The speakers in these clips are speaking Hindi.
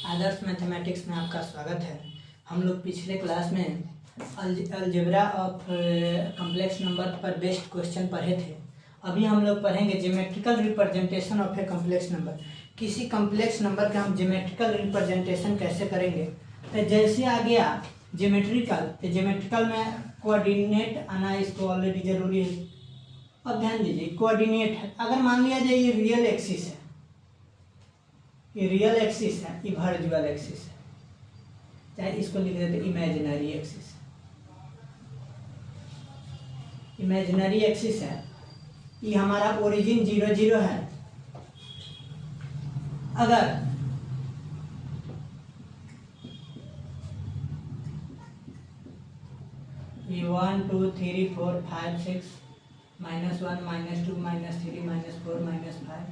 आदर्श मैथमेटिक्स में आपका स्वागत है। हम लोग पिछले क्लास में अलजेब्रा ऑफ कम्प्लेक्स नंबर पर बेस्ड क्वेश्चन पढ़े थे। अभी हम लोग पढ़ेंगे geometrical representation of A complex number. किसी कम्प्लेक्स नंबर का हम ज्योमेट्रिकल रिप्रेजेंटेशन कैसे करेंगे। तो जैसे आ गया ज्योमेट्रिकल, तो ज्योमेट्रिकल में कोऑर्डिनेट आना इसको ऑलरेडी जरूरी है। अब ध्यान दीजिए, कोऑर्डिनेट है। अगर मान लिया जाए ये रियल एक्सिस है, ये रियल एक्सिस है, ये वर्चुअल एक्सिस है, चाहे इसको लिख देते इमेजिनरी एक्सिस है। इमेजिनरी एक्सिस है, ये हमारा ओरिजिन 0 0 है। अगर ये 1 2 3 4 5 6 -1 -2 -3 -4 -5,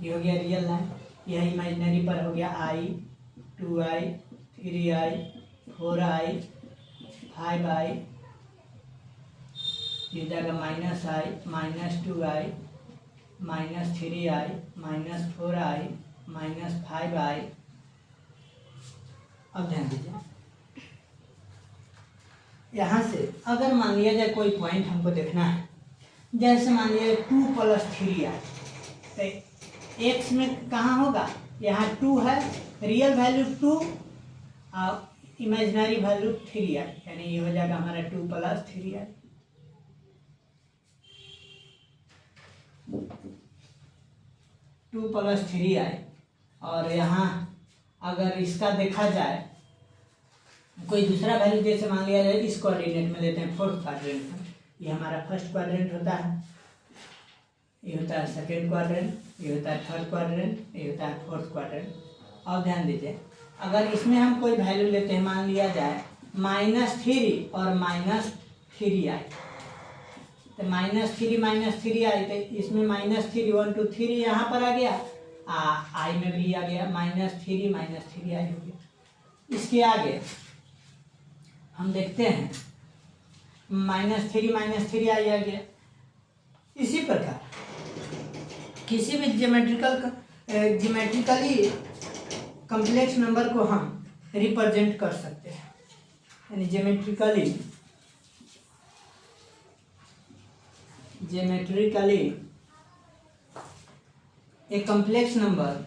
ये हो गया रियल लाइन। यह इमेजिनरी पर हो गया I 2I 3I 4I 5I, ये जाएगा -I -2I -3I -4I -5I। अब ध्यान दीजिए, यहाँ से अगर मान लिया जाए कोई पॉइंट हमको देखना है, जैसे मान लिया 2 + 3I, तो एक्स में कहाँ होगा, यहाँ 2 है, रियल वैल्यू 2 और इमेजिनरी वैल्यू 3I, यानी ये हो जाएगा हमारा 2 + 3I। और यहाँ अगर इसका देखा जाए कोई दूसरा वैल्यू, जैसे मान लिया जाए इस कोऑर्डिनेट में लेते हैं 4th क्वाड्रेंट में, ये हमारा फर्स्ट क्वाड्रेंट होता है, ये होता है सेकेंड क्वाड्रेंट, ये होता है थर्ड क्वाड्रेंट, ये होता है फोर्थ क्वाड्रेंट। अब ध्यान दीजिए, अगर इसमें हम कोई वैल्यू लेते हैं, मान लिया जाए -3 और -3I, तो -3 -3I, तो इसमें -3 1 2 3 यहाँ पर आ गया, I में भी आ गया, -3 -3I हो गया। इसके आगे हम देखते हैं -3 -3I आ गया। इसी प्रकार किसी भी ज्योमेट्रिकली कम्प्लेक्स नंबर को हम रिप्रेजेंट कर सकते हैं, यानी geometrically A complex number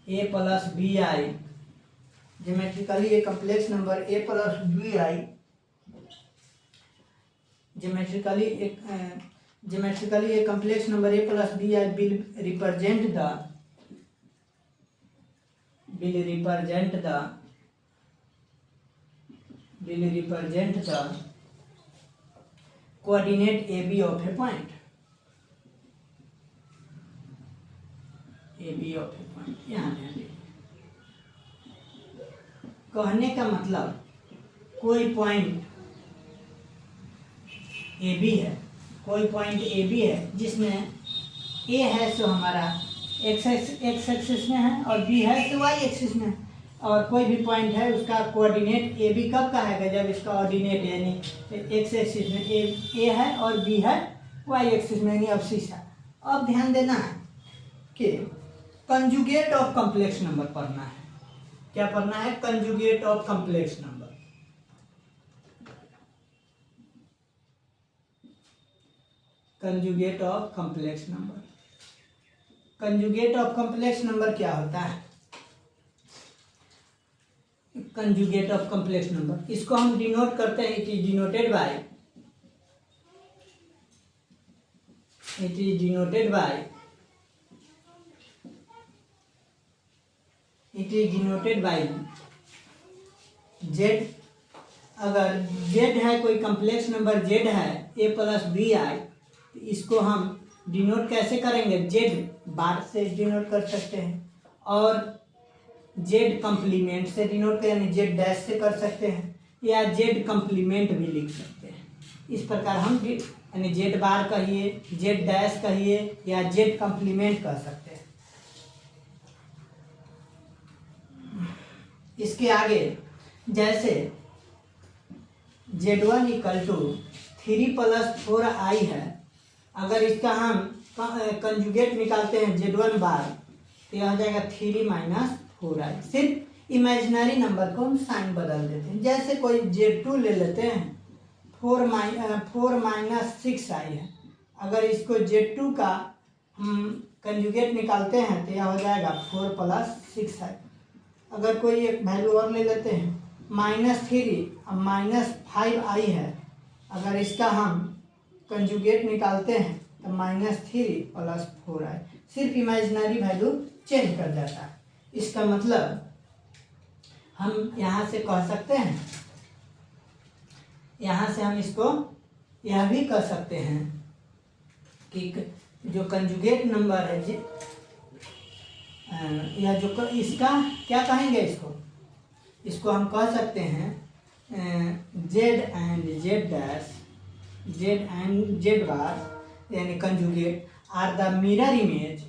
a + bi, geometrically A complex number a + bi, geometrically A complex number a + bi will represent the coordinate AB of a point, यहाँ ध्यान दीजिए। कहने का मतलब कोई पॉइंट ए बी है, जिसमें ए है सो हमारा एक्स एक्सिस में है और बी है तो वाई एक्सिस में है, और कोई भी पॉइंट है उसका कोऑर्डिनेट ए बी कब का है, जब इसका ऑर्डिनेट यानी एक्स एक्सिस में ए है और बी है वाई एक्सिस में, यानी अब्सिस है। अब ध्यान देना है कि कंजुगेट ऑफ कम्प्लेक्स नंबर पढ़ना है। क्या पढ़ना है? Conjugate of complex number. Conjugate of complex number क्या होता है? कंजुगेट ऑफ कम्प्लेक्स नंबर, इसको हम डिनोट करते हैं, it is denoted by Z. अगर जेड है, कोई कम्प्लेक्स नंबर जेड है a + bi, तो इसको हम डिनोट कैसे करेंगे? जेड बार से डिनोट कर सकते हैं, और जेड कंप्लीमेंट से डिनोट करें, यानी जेड डैश से कर सकते हैं, या जेड कंप्लीमेंट भी लिख सकते हैं। इस प्रकार हम यानी जेड बार कहिए, जेड डैश कहिए, या जेड कंप्लीमेंट कह सकते हैं। इसके आगे जैसे Z1 = 3 + 4I है, अगर इसका हम कंजुगेट निकालते हैं Z1 बार, तो यह हो जाएगा 3 माइनस 4i। सिर्फ इमेजिनरी नंबर को हम साइन बदल देते हैं। जैसे कोई Z2 ले लेते हैं, 4 माइनस 6i है। अगर इसको Z2 का हम कंजुगेट निकालते हैं तो यह हो जाएगा 4 प्लस 6i। अगर कोई एक वैल्यू और ले लेते हैं, -3 अब -5i है। अगर इसका हम कंजुगेट निकालते हैं तो -3 प्लस 4i। सिर्फ इमेजिनरी वैल्यू चेंज कर जाता है। इसका मतलब हम यहाँ से कह सकते हैं, यहाँ से हम इसको यह भी कह सकते हैं कि जो कंजुगेट नंबर है जी, या जो इसका क्या कहेंगे, इसको हम कह सकते हैं Z and Z dash, Z and Z bar यानी conjugate are the mirror image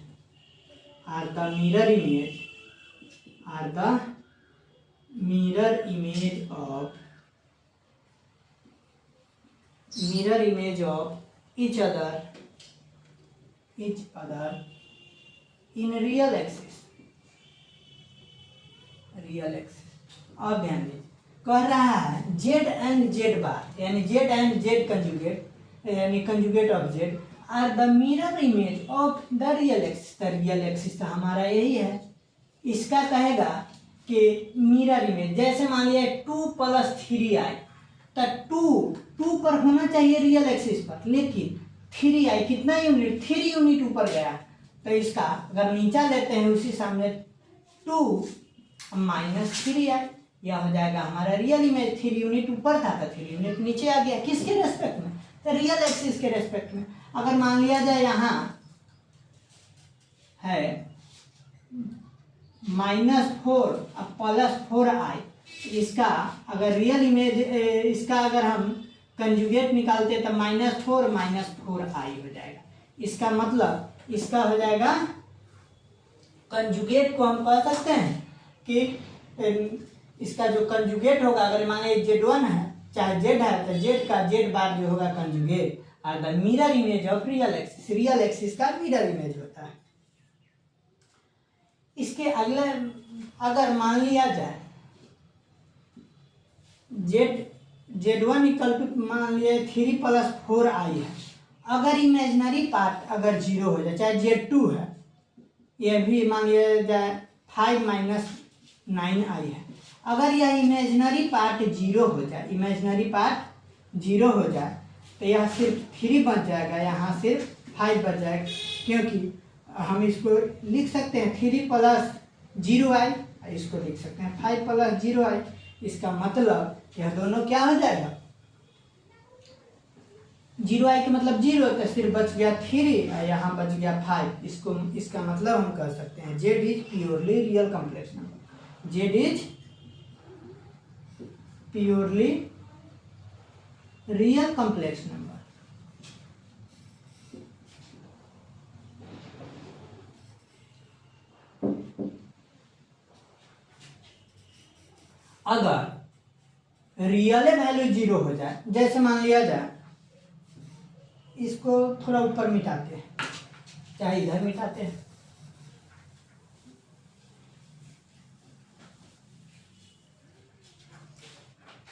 of each other in real axis। और ध्यान दीजिए, कह रहा है Z एंड Z बार यानी Z एंड Z कंजुगेट यानी conjugate of Z are the mirror image of the real axis. The real axis तो हमारा यही है। इसका कहेगा कि मिरर इमेज, जैसे मान लिया 2 प्लस 3i, तो 2 पर होना चाहिए रियल एक्सिस पर, लेकिन 3i कितना यूनिट, 3 यूनिट ऊपर गया। तो इसका अगर नीचा लेते हैं उसी सामने 2 माइनस 3i, यह हो जाएगा हमारा रियल इमेज। 3 यूनिट ऊपर था तो 3 यूनिट नीचे आ गया। किसके रेस्पेक्ट में, तो रियल एक्सिस के रेस्पेक्ट में। अगर मान लिया जाए यहाँ है -4 अब प्लस 4i, इसका अगर रियल इमेज, इसका अगर हम कंजुगेट निकालते तो -4 माइनस 4i हो जाएगा। इसका मतलब इसका हो जाएगा, कंजुगेट को हम कह सकते हैं कि इसका जो कंजुगेट होगा, अगर मान लीजिए Z1 है चाहे Z है, तो Z का Z बार जो होगा कंजुगेट और the mirror image of real axis. Real axis का मिरर इमेज होता है। इसके अगले अगर मान लिया जाए Z1 इक्वल टू मान लिया 3 प्लस 4i है। अगर इमेजिनरी पार्ट अगर 0 हो जाए, चाहे Z2 है, यह भी मान लिया जाए 5 माइनस 9i है। अगर यह इमेजिनरी पार्ट 0 हो जाए, तो यह सिर्फ 3 बच जाएगा, यहाँ सिर्फ 5 बच जाएगा। क्योंकि हम इसको लिख सकते हैं 3 प्लस 0i, इसको लिख सकते हैं 5 प्लस 0i। इसका मतलब यह दोनों क्या हो जाएगा, 0i का मतलब 0, तो सिर्फ बच गया 3 और यहाँ बच गया 5। इसका मतलब हम कह सकते हैं Z is purely real complex number. Z is purely real complex number. अगर रियल वैल्यू 0 हो जाए, जैसे मान लिया जाए, इसको थोड़ा ऊपर मिटाते हैं, चाहे इधर मिटाते हैं,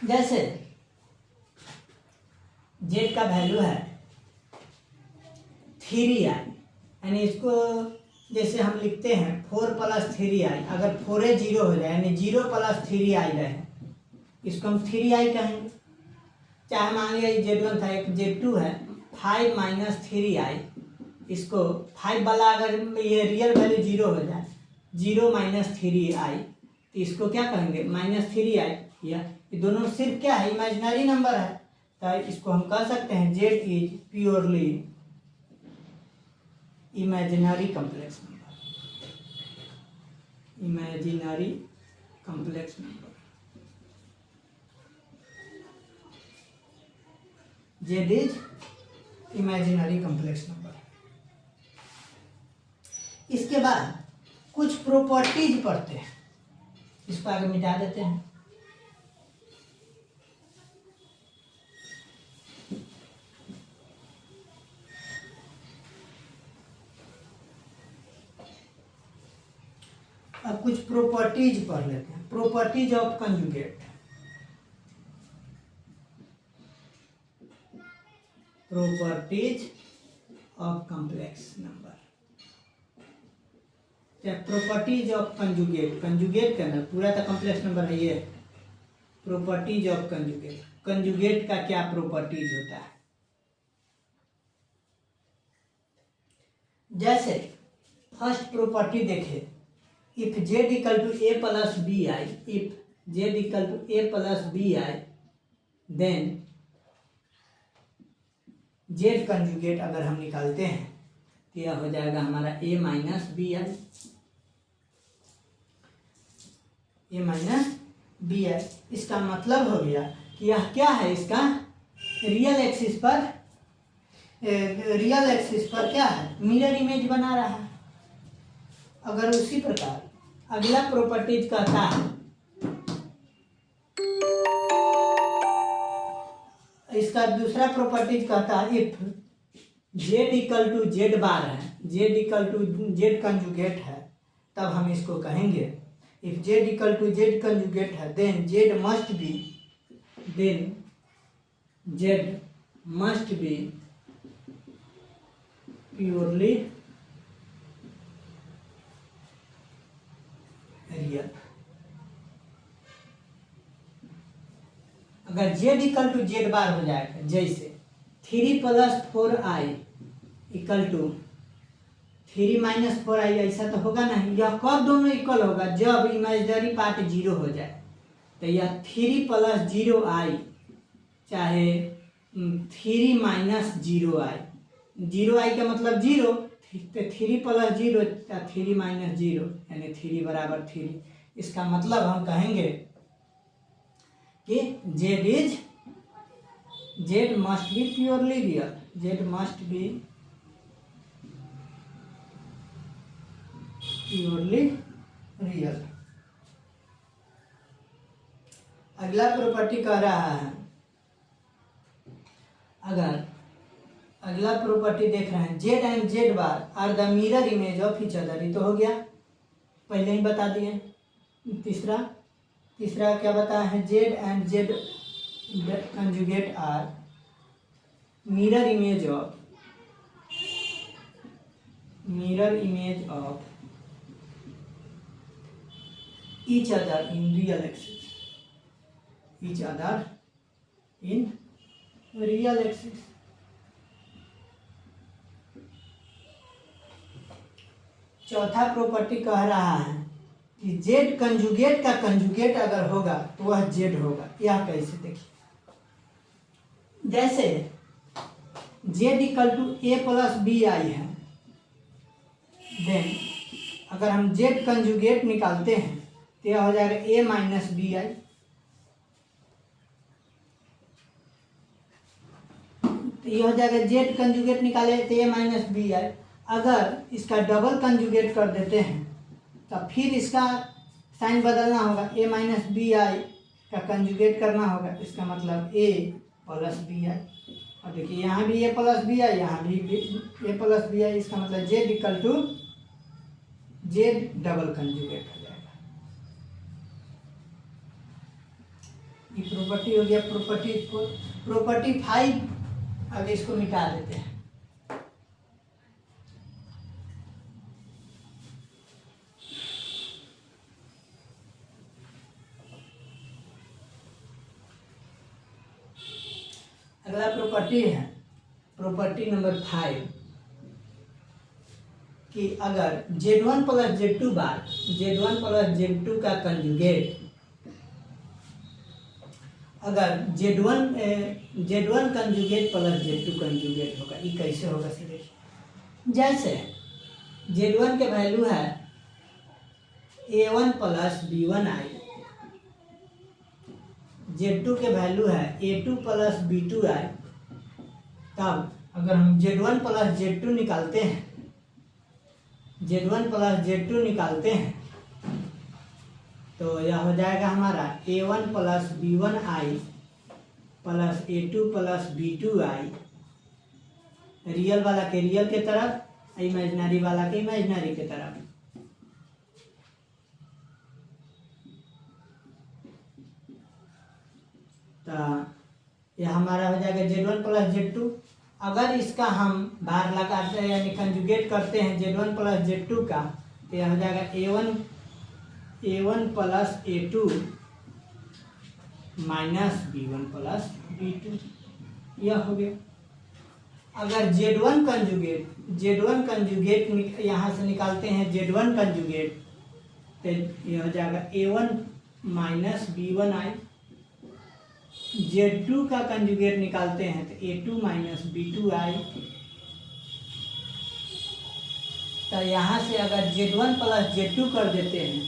जैसे Z का वैल्यू है 3i, यानी इसको जैसे हम लिखते हैं 4 प्लस 3i। अगर 4 0 हो जाए यानी 0 प्लस 3i रहे, इसको हम 3i कहेंगे। चाहे मान लिया Z1 था, एक Z2 है, 5 माइनस 3i, इसको 5 वाला अगर ये रियल वैल्यू 0 हो जाए, 0 माइनस 3i, तो इसको क्या कहेंगे, -3i। ये दोनों सिर्फ क्या है, इमेजिनरी नंबर है। तो इसको हम कह सकते हैं Z is purely imaginary complex number. Imaginary complex number Z is imaginary complex number. इसके बाद कुछ प्रॉपर्टीज पढ़ते हैं, इसको आगे मिटा देते हैं। कुछ प्रॉपर्टीज पढ़ लेते हैं। Properties of conjugate. Properties of complex number. क्या प्रॉपर्टीज ऑफ कंजुगेट, कंजुगेट करना पूरा तो कॉम्प्लेक्स नंबर है ये। प्रॉपर्टीज ऑफ कंजुगेट, कंजुगेट का क्या प्रॉपर्टीज होता है। जैसे फर्स्ट प्रॉपर्टी देखे, if Z equal to A plus B I, if Z equal to A plus B I, then Z conjugate अगर हम निकालते हैं तो यह हो जाएगा हमारा A minus B I, A minus B I. इसका मतलब हो गया कि यह क्या है, इसका रियल एक्सिस पर क्या है, मिरर इमेज बना रहा है। अगर उसी प्रकार अगला प्रॉपर्टीज कहता है, इसका दूसरा प्रॉपर्टीज कहता है if Z equal to Z bar है, Z equal to Z conjugate है, तब हम इसको कहेंगे if Z equal to Z conjugate है, then Z must be purely real. अगर Z equal to Z bar हो जाएगा, जैसे 3 + 4i इक्वल टू 3 - 4i, ऐसा तो होगा नहीं। यह कब दोनों इक्वल होगा, जब इमेजिनरी पार्ट 0 हो जाए। तो यह 3 + 0i चाहे 3 - 0i, 0i का मतलब 0, तो 3 + 0 या 3 - 0 यानी 3 = 3। इसका मतलब हम कहेंगे कि Z must be purely real, Z must be purely real. अगला प्रॉपर्टी कह रहा है, अगर अगला प्रॉपर्टी देख रहे हैं, Z and Z bar are the mirror image of each other. ये तो हो गया, पहले ही बता दिए। तीसरा क्या बताया है, Z and Z conjugate are mirror image of each other in real axis, each other in real axis. चौथा प्रॉपर्टी कह रहा है कि जेड कंजुगेट का कंजुगेट अगर होगा तो वह जेड होगा। यह कैसे, देखिए, जैसे Z equal to A plus B I है, देन अगर हम जेड कंजुगेट निकालते हैं तो यह हो जाएगा ए माइनस बी आई। तो यह हो जाएगा जेड कंजुगेट निकाले तो ए माइनस बी आई। अगर इसका डबल कंजुगेट कर देते हैं तो फिर इसका साइन बदलना होगा, ए माइनस बी आई का कंजुगेट करना होगा। इसका मतलब ए प्लस बी आई। और देखिए यहाँ भी ए प्लस बी आई, यहाँ भी ए प्लस बी आई। इसका मतलब Z equal to Z double conjugate हो जाएगा। ये प्रॉपर्टी हो गया प्रॉपर्टी 5। अब इसको मिटा देते हैं। अगला प्रॉपर्टी है प्रॉपर्टी नंबर 5 कि अगर Z1 + Z2 बार Z1 + Z2 का कंजुगेट, अगर Z1 कंजुगेट + Z2 कंजुगेट होगा। ये कैसे होगा, सीधे जैसे Z1 के वैल्यू है A1 + B1i, Z2 के वैल्यू है A2 + B2i। तब अगर हम Z1 + Z2 निकालते हैं, Z1 + Z2 निकालते हैं तो यह हो जाएगा हमारा A1 + B1i + A2 + B2i। Real वाला के रियल के तरफ, इमेजिनरी वाला के इमेजिनरी के तरफ। तो यह हमारा हो जाएगा Z1 प्लस Z2। अगर इसका हम बार लगाते हैं यानी कंजुगेट करते हैं Z1 प्लस Z2 का, तो यह हो जाएगा A1 plus A2 minus B1 plus B2, यह हो गया। अगर Z1 कंजुगेट यहाँ से निकालते हैं Z1 कंजुगेट, तो यह हो जाएगा A1 माइनस B1i। Z2 का कंजुगेट निकालते हैं तो A2 माइनस B2i। तो यहाँ से अगर Z1 प्लस Z2 कर देते हैं,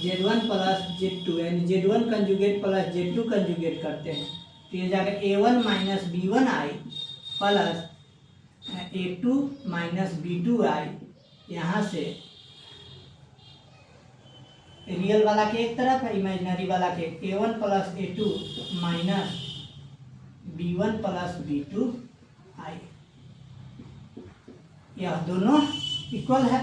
Z1 प्लस Z2 यानी Z1 conjugate plus Z2 conjugate करते हैं, तो ये जाएगा A1 minus B1i plus A2 minus B2i। यहाँ से रियल वाला के एक तरफ है, इमेजिनरी वाला के A1 plus A2 minus B1 plus B2i। यह दोनों इक्वल है,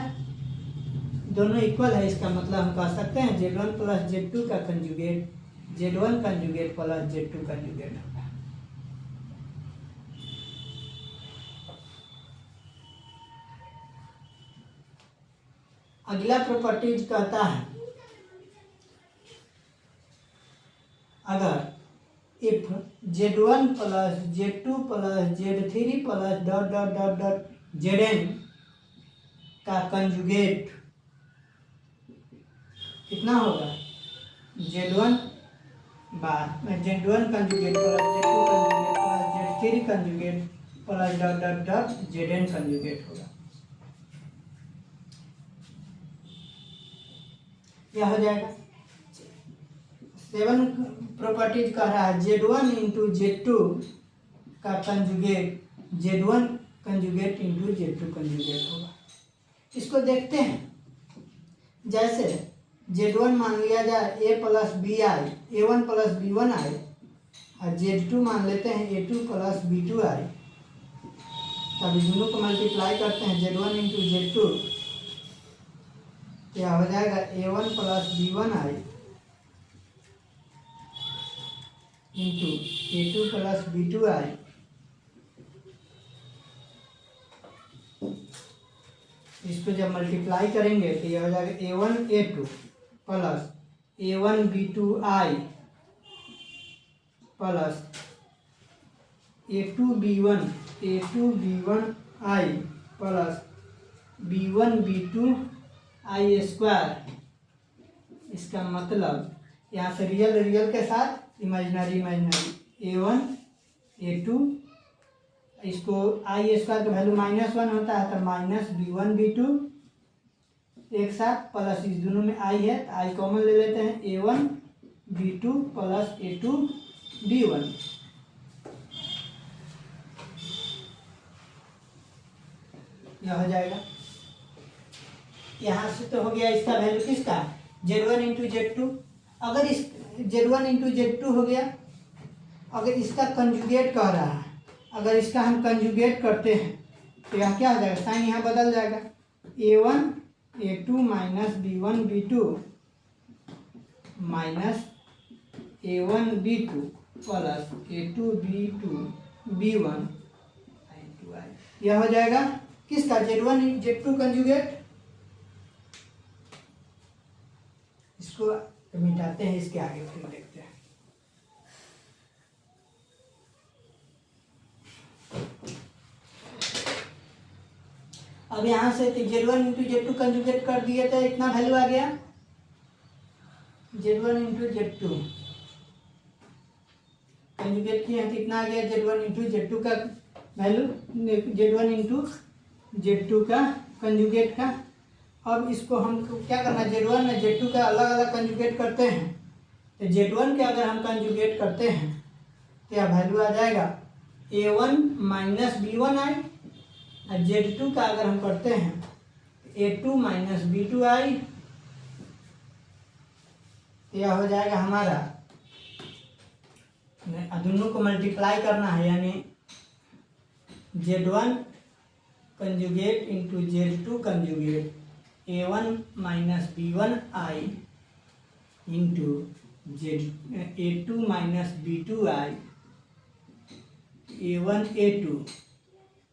दोनों इक्वल है। इसका मतलब हम कह सकते हैं Z1 प्लस Z2 का conjugate Z1 conjugate plus Z2 conjugate होगा। अगला प्रॉपर्टीज कहता है अगर if Z1 plus Z2 plus Z3 plus dot dot dot dot Zn का कंजुगेट कितना होगा, Z1 conjugate plus Z2 conjugate plus Z3 conjugate plus dot dot dot Zn conjugate होगा। क्या हो जाएगा, 7 प्रॉपर्टीज कह रहा है Z1 इंटू Z2 का conjugate Z1 conjugate into Z2 conjugate होगा। इसको देखते हैं। जैसे Z1 मान लिया जाए A plus B1 plus B1i और Z2 मान लेते हैं A2 प्लस B2i। तब दोनों को मल्टीप्लाई करते हैं Z1 इंटू Z2, क्या हो जाएगा A1 plus B1i into A2 plus B2i। इसको जब मल्टीप्लाई करेंगे तो यह हो जाएगा A1 A2 plus A1 B2i plus A2 B1i plus B1 B2i square. इसका मतलब यहाँ से रियल के साथ इमेजिनरी A1 A2, इसको आई स्क्वायर का वैल्यू -1 होता है तो माइनस B1 B2 एक साथ प्लस इस दोनों में आई है तो आई कॉमन ले लेते हैं A1 B2 plus A2 B1। यह हो जाएगा। यहाँ से तो हो गया इसका वैल्यू किसका, Z1 इंटू Z2। अगर इस Z1 इंटू Z2 हो गया, अगर इसका कंजुगेट कह रहा है, अगर इसका हम कंजुगेट करते हैं तो यह क्या हो जाएगा, साइन यहाँ बदल जाएगा A1 A2 minus B1 B2 minus A1 B2 plus A2 B2 B1। यह हो जाएगा किसका, Z1 Z2 कंजुगेट। इसको मिटाते हैं, इसके आगे फिर देखते हैं। अब यहाँ से Z1 इंटू Z2 कंजुगेट कर दिए तो इतना वैल्यू आ गया, Z1 इंटू Z2 कंजुगेट किए हैं तो इतना आ गया Z1 इंटू Z2 का वैल्यू, Z1 इंटू Z2 का कंजुगेट का। अब इसको हम क्या करना है, Z1 और Z2 का अलग अलग कंजुगेट करते हैं। तो Z1 के अगर हम कंजुगेट करते हैं तो यह वैल्यू आ जाएगा A1 माइनस B1i, और Z2 का अगर हम करते हैं A2 माइनस B2i। तो यह हो जाएगा हमारा, दोनों को मल्टीप्लाई करना है यानी Z1 conjugate into Z2 conjugate A1 minus B1i into A2 minus B2i A1 A2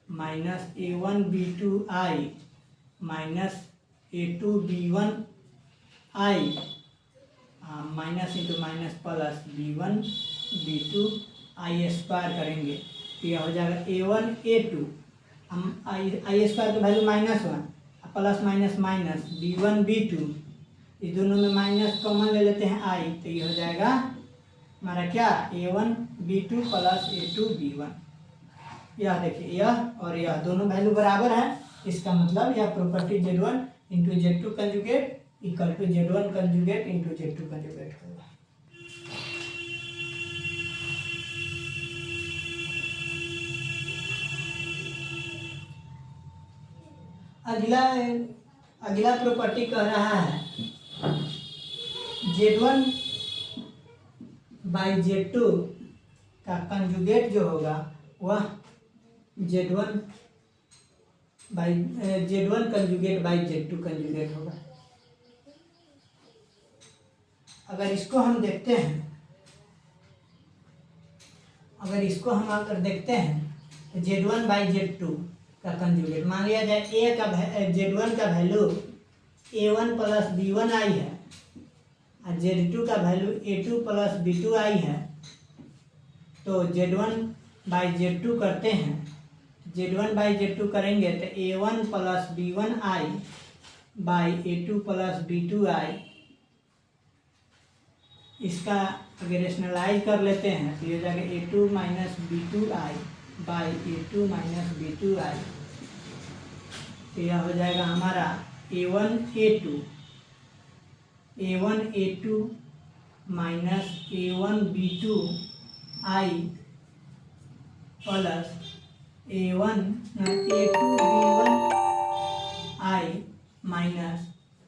minus A1 B2i minus A2 B1i minus into minus plus B1 B2i square करेंगे तो यह हो जाएगा A1 A2, हम आई स्क्वायर की value -1 plus minus minus B1 B2, इस दोनों में माइनस कॉमन ले लेते हैं i, तो ये हो जाएगा हमारा क्या A1 B2 plus A2 B1। यह देखिए यह और यह दोनों वैल्यू बराबर है, इसका मतलब यह property Z1 into Z2 conjugate equal to Z1 conjugate into Z2 conjugate होगा। अगला प्रॉपर्टी कह रहा है Z1 बाई Z2 का कंजुगेट जो होगा वह Z1 conjugate by Z2 conjugate होगा। अगर इसको हम देखते हैं तो Z1 बाई Z2 का कंजुगेट मान लिया जाए Z1 का वैल्यू A1 प्लस B1i है और Z2 का वैल्यू A2 प्लस B2i है, तो Z1 बाई Z2 करते हैं, Z1 बाई Z2 करेंगे तो A1 plus B1i by A2 plus B2i, इसका अगर रेशनलाइज कर लेते हैं तो ये हो जाएगा A2 minus B2i by A2 minus B2i, तो यह हो जाएगा हमारा A1 A2 minus A1 B2i plus A2 B1i minus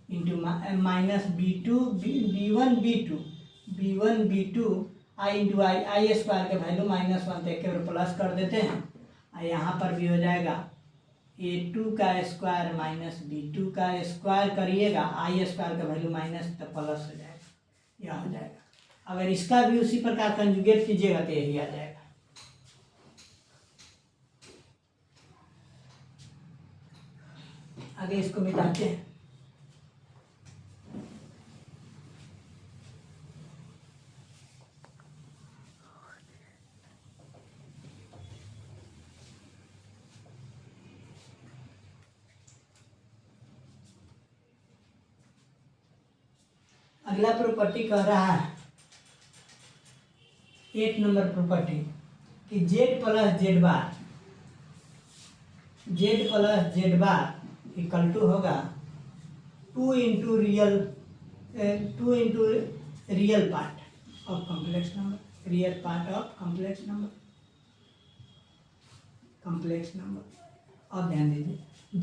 into minus B1 B2 i into I square के वैल्यू -1 तो एक प्लस कर देते हैं और यहाँ पर भी हो जाएगा A2 का स्क्वायर माइनस B2 का स्क्वायर करिएगा, आई स्क्वायर का वैल्यू माइनस तो प्लस हो जाएगा, यह हो जाएगा। अगर इसका भी उसी प्रकार कंजुगेट कीजिएगा तो यही आ जाएगा। आगे इसको मिटाते हैं। अगला प्रॉपर्टी कह रहा है 8 नंबर प्रॉपर्टी कि Z plus Z bar equal to होगा 2 into real part of complex number. अब ध्यान दीजिए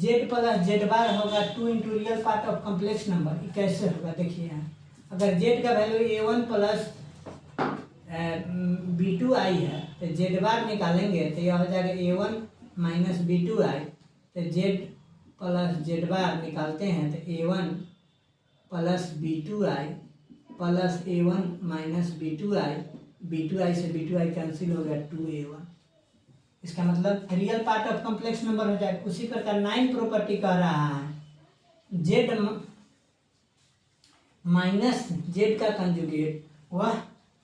Z प्लस Z बार होगा 2 into real part of complex number. कैसे होगा देखिए यहाँ, अगर Z का वैल्यू A1 प्लस B2i है तो Z बार निकालेंगे तो यह हो जाएगा A1 माइनस B2i, तो Z प्लस Z बार निकालते हैं तो A1 plus B2i plus A1 minus B2i से B2i कैंसिल हो गया 2A1, इसका मतलब real part of complex number हो जाएगा। उसी प्रकार 9 प्रॉपर्टी कह रहा है Z माइनस Z का कंजुगेट वह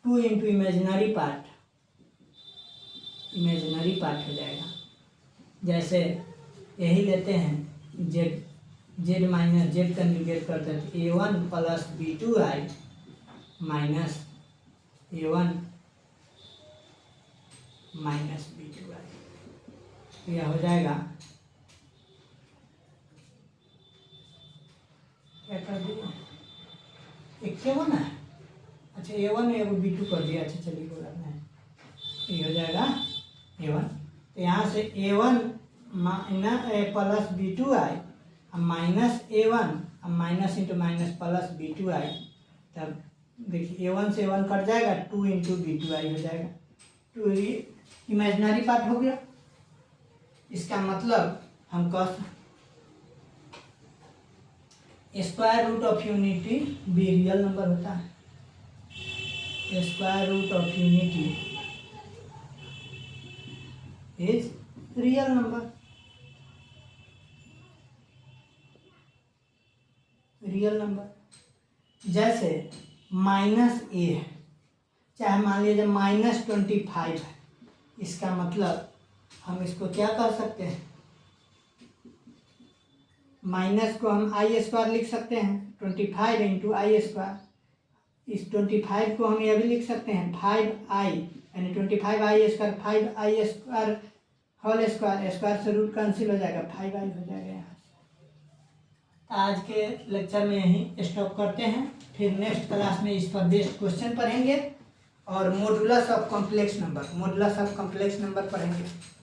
2 इंटू इमेजिनरी पार्ट हो जाएगा। जैसे यही लेते हैं Z माइनस Z कंजुगेट करते हैं A1 plus B2i minus A1 minus B2i, तो यह हो जाएगा क्या कर दिया A1 है, अच्छा A1 B2 कर दिया, अच्छा चलिए कोई बात नहीं, ये हो जाएगा A1। तो यहाँ से A1 plus B2i minus A1 minus into minus plus B2i, तब देखिए A1 से A1 कट जाएगा 2 इंटू B2i हो जाएगा, 2 इमेजिनरी पार्ट हो गया। इसका मतलब हम कह स्क्वायर रूट ऑफ यूनिटी भी रियल नंबर होता है। Square root of unity is real number. Real number जैसे माइनस ए है, चाहे मान लीजिए -25 है, इसका मतलब हम इसको क्या कर सकते हैं, माइनस को हम आई स्क्वायर लिख सकते हैं 25 इंटू आई स्क्वायर। इस 25 को हम यह भी लिख सकते हैं 5i यानी 25i square, 5i square whole square, square से रूट कैंसिल हो जाएगा, 5i हो जाएगा यहाँ से। तो आज के लेक्चर में यहीं स्टॉप करते हैं, फिर नेक्स्ट क्लास में इस पर बेस्ड क्वेश्चन पढ़ेंगे और मॉडुलस ऑफ कॉम्प्लेक्स नंबर पढ़ेंगे।